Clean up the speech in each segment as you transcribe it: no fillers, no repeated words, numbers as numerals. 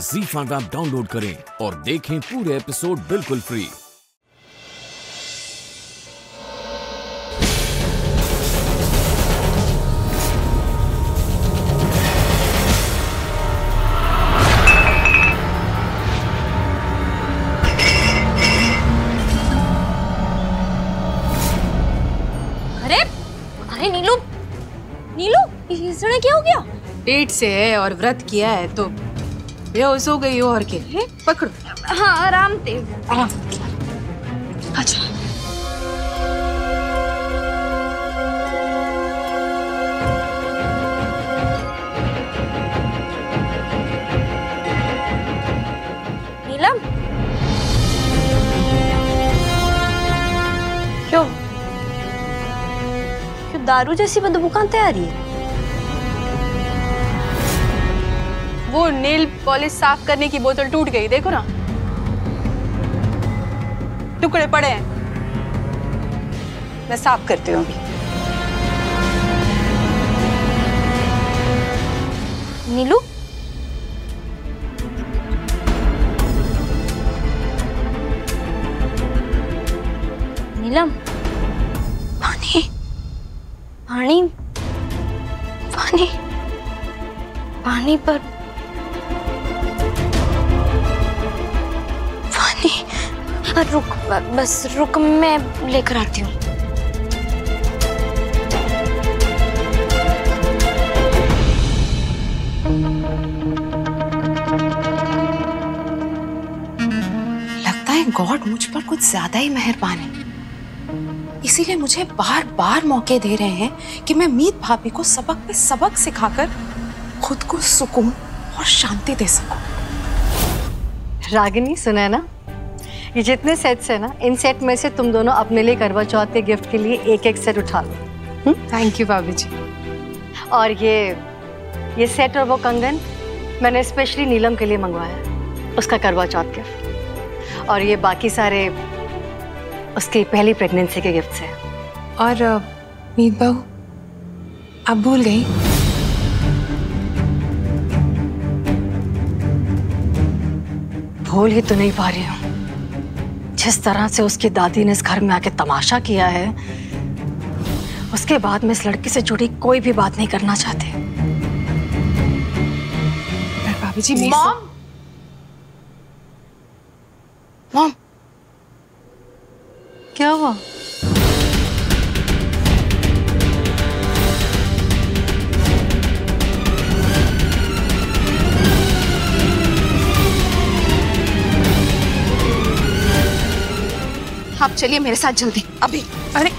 ZEE5 app download करें और देखें पूरे एपिसोड बिल्कुल फ्री। अरे नीलू, इसने क्या हो गया? पेट से है और व्रत किया है तो बेहोश हो गई हो। और के पकड़ो। हाँ, आराम से। अच्छा नीलम, क्यों दारू जैसी बदबू कहाँ से आ रही है? वो नेल पॉलिश साफ करने की बोतल टूट गई, देखो ना, टुकड़े पड़े हैं। मैं साफ करती हूँ अभी। नीलू, नीलम, पानी पानी पानी पानी पर रुक, बस रुक, मैं लेकर आती हूँ। लगता है गॉड मुझ पर कुछ ज्यादा ही मेहरबान है, इसीलिए मुझे बार बार मौके दे रहे हैं कि मैं मीत भाभी को सबक पे सबक सिखाकर खुद को सुकून और शांति दे सकूं। रागिनी, सुना है ना, ये जितने सेट्स है ना, इन सेट में से तुम दोनों अपने लिए करवा चौथ के गिफ्ट के लिए एक एक सेट उठा लो। थैंक यू भाभी जी। और ये सेट और वो कंगन मैंने स्पेशली नीलम के लिए मंगवाया, उसका करवा चौथ गिफ्ट। और ये बाकी सारे उसकी पहली प्रेगनेंसी के गिफ्ट्स हैं। और मीत बहू, आप भूल गई? भूल ही तो नहीं पा रही हूँ। जिस तरह से उसकी दादी ने इस घर में आके तमाशा किया है, उसके बाद मैं इस लड़की से जुड़ी कोई भी बात नहीं करना चाहती। भाभी जी, मॉम, मॉम, क्या हुआ? आप चलिए मेरे साथ जल्दी, अभी। अरे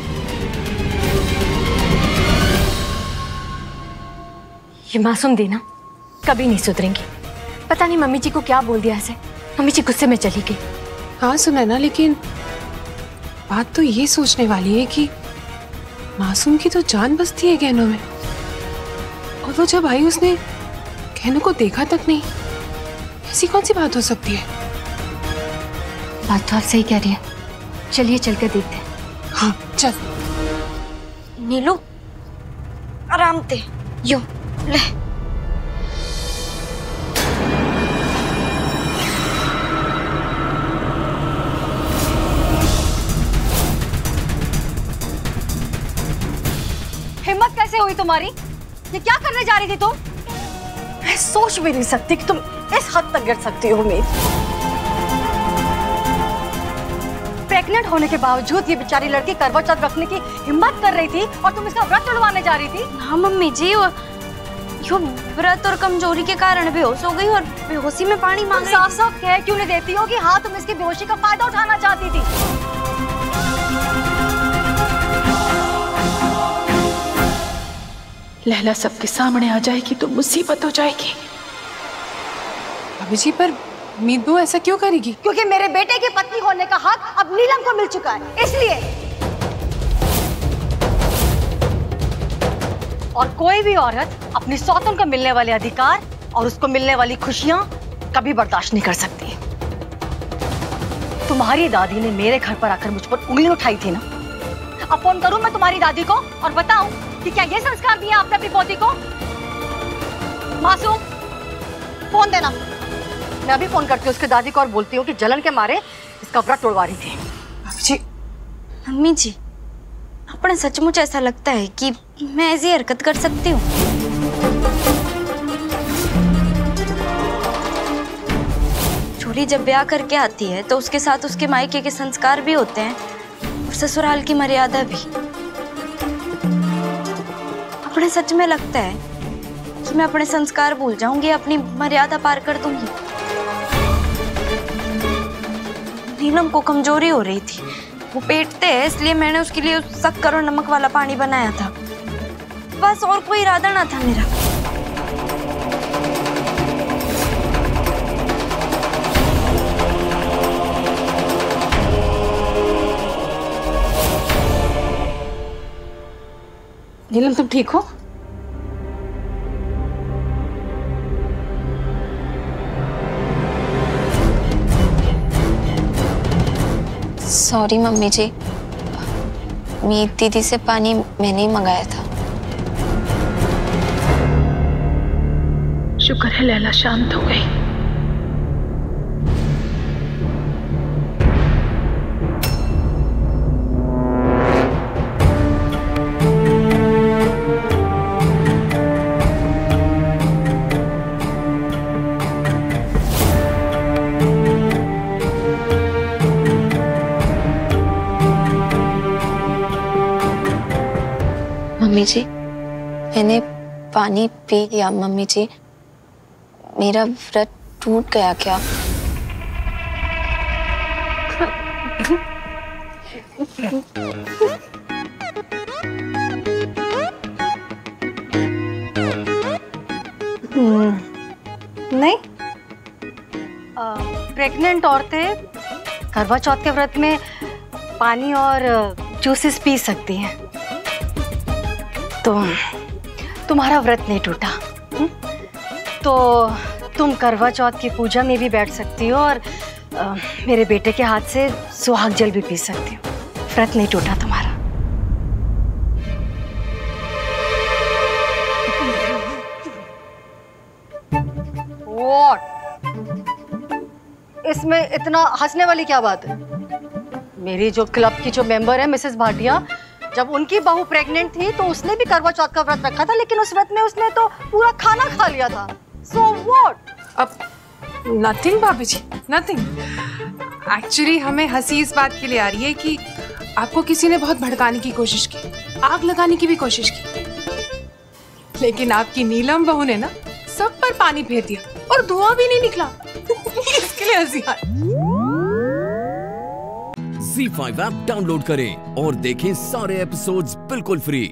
ये मासूम दी ना कभी नहीं सुधरेंगी। पता नहीं मम्मी जी को क्या बोल दिया ऐसे, मम्मी जी गुस्से में चली गई। हाँ सुना ना, लेकिन बात तो ये सोचने वाली है कि मासूम की तो जान बसती है गहनों में, और वो जब आई उसने गहनों को देखा तक नहीं। ऐसी कौन सी बात हो सकती है? बात तो आप सही कह रही है, चलिए चलकर देखते हैं। हाँ चल। नीलू, आराम से, यो ले। हिम्मत कैसे हुई तुम्हारी? ये क्या करने जा रही थी तुम? मैं सोच भी नहीं सकती कि तुम इस हद तक गिर सकती हो। मीत, प्रेग्नेंट होने के बावजूद ये बेचारी लड़की करवा चौथ रखने की हिम्मत कर रही थी और तुम इसका व्रत तोड़वाने जा रही थी। हाँ मम्मी जी, यो व्रत और कमजोरी के कारण बेहोश हो गई और बेहोशी में पानी मांग रही। साफ साफ कह क्यों नहीं देती हो कि हाँ तुम इसकी बेहोशी का फायदा उठाना चाहती थी? लैला सबके सामने आ जाएगी तो मुसीबत हो जाएगी। भाभी जी, पर मीत बहू ऐसा क्यों करेगी? क्योंकि मेरे बेटे की पत्नी होने का हक अब नीलम को मिल चुका है, इसलिए। और कोई भी औरत अपनी सौतन को मिलने वाले अधिकार और उसको मिलने वाली खुशियां कभी बर्दाश्त नहीं कर सकती। तुम्हारी दादी ने मेरे घर पर आकर मुझ पर उंगली उठाई थी ना, अब फोन करूं मैं तुम्हारी दादी को और बताऊं कि क्या ये संस्कार दिया आपने अपनी पोती को? मासूम, फोन देना। मैं अभी फोन करती हूँ उसके दादी को और बोलती हूँ कि जलन के मारे इसका व्रत तोड़वा रही थी। जी मम्मी जी, अपने सचमुच ऐसा लगता है कि मैं ऐसी हरकत कर सकती हूँ? छोरी जब ब्याह करके आती है तो उसके साथ उसके मायके के संस्कार भी होते हैं और ससुराल की मर्यादा भी। अपने सच में लगता है कि मैं अपने संस्कार भूल जाऊंगी, अपनी मर्यादा पार कर दूंगी। नीलम को कमजोरी हो रही थी, वो पेटते हैं, इसलिए मैंने उसके लिए शक्कर और नमक वाला पानी बनाया था, बस, और कोई इरादा ना था मेरा। नीलम तुम ठीक हो? सॉरी मम्मी जी, मीत दीदी से पानी मैंने ही मंगाया था। शुक्र है लैला शांत हो गई। मम्मी जी, मैंने पानी पी लिया। मम्मी जी, मेरा व्रत टूट गया क्या? नहीं, प्रेग्नेंट औरतें करवा चौथ के व्रत में पानी और जूसेस पी सकती हैं। तो तुम्हारा व्रत नहीं टूटा। तो तुम करवा चौथ की पूजा में भी बैठ सकती हो और मेरे बेटे के हाथ से सुहाग जल भी पी सकती हो। व्रत नहीं टूटा तुम्हारा। What? इसमें इतना हंसने वाली क्या बात है? मेरी जो क्लब की जो मेंबर है मिसेस भाटिया, जब उनकी बहू प्रेग्नेंट थी तो उसने भी करवा चौथ का व्रत रखा था, लेकिन उस व्रत में उसने तो पूरा खाना खा लिया था। So what? अब नथिंग भाभी जी, नथिंग। एक्चुअली हमें हंसी इस बात के लिए आ रही है कि आपको किसी ने बहुत भड़काने की कोशिश की, आग लगाने की भी कोशिश की, लेकिन आपकी नीलम बहू ने ना सब पर पानी फेर दिया और धुआं भी नहीं निकला। इसके लिए हंसी आ रही। ZEE5 ऐप डाउनलोड करें और देखें सारे एपिसोड्स बिल्कुल फ्री।